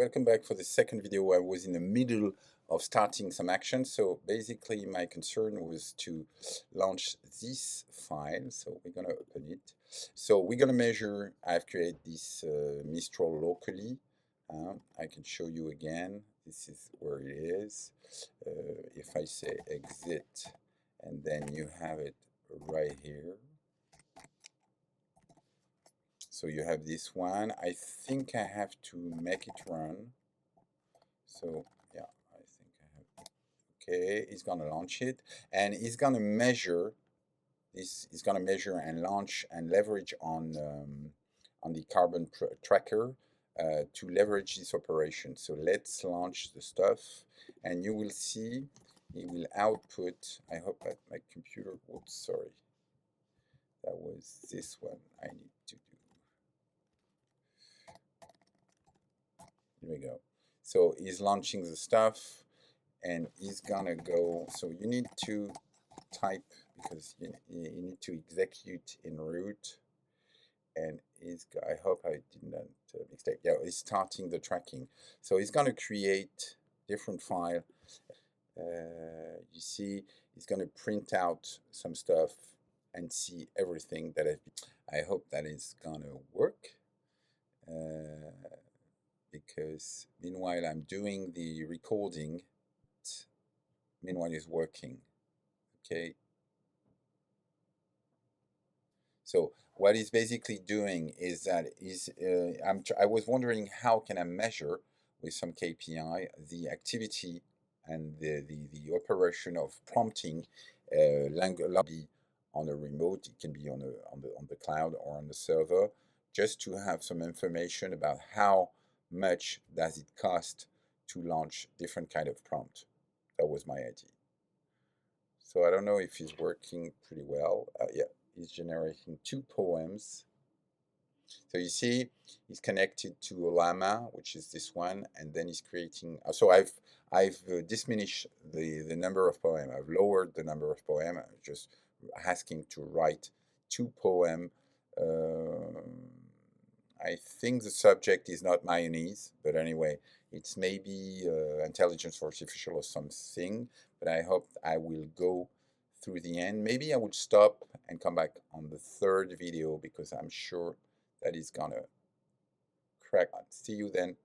welcome back for the second video. I was in the middle of starting some action. So basically my concern was to launch this file. So we're going to open it. So we're going to measure, I've created this Mistral locally. I can show you again. This is where it is. If I say exit, and then you have it right here. So you have this one. I think I have to make it run. So yeah, I think I have. Okay, he's gonna launch it, and he's gonna measure this. He's gonna measure and launch and leverage on the carbon tracker to leverage this operation. So let's launch the stuff, and you will see it will output. I hope that my computer. Oops, sorry. That was this one I need to do. Here we go. So he's launching the stuff, and he's gonna go. So you need to type, because you need to execute in root, and I hope I did not mistake. Yeah, he's starting the tracking. So he's gonna create different file. You see, he's gonna print out some stuff and see everything that I hope that is gonna work. Because meanwhile I'm doing the recording, meanwhile it's working. Okay. So what he's basically doing is that I was wondering how can I measure with some KPI the activity and the operation of prompting language on a remote. It can be on the cloud or on the server, just to have some information about how much does it cost to launch different kind of prompt. That was my idea. So I don't know if it's working pretty well. Yeah, he's generating 2 poems. So you see, he's connected to Ollama, which is this one, and then he's creating. So I've diminished the number of poems. I've lowered the number of poems. Just asking to write 2 poems. I think the subject is not mayonnaise, but anyway, it's maybe intelligence artificial or something. But I hope I will go through the end. Maybe I would stop and come back on the third video, because I'm sure that is gonna crack. See you then.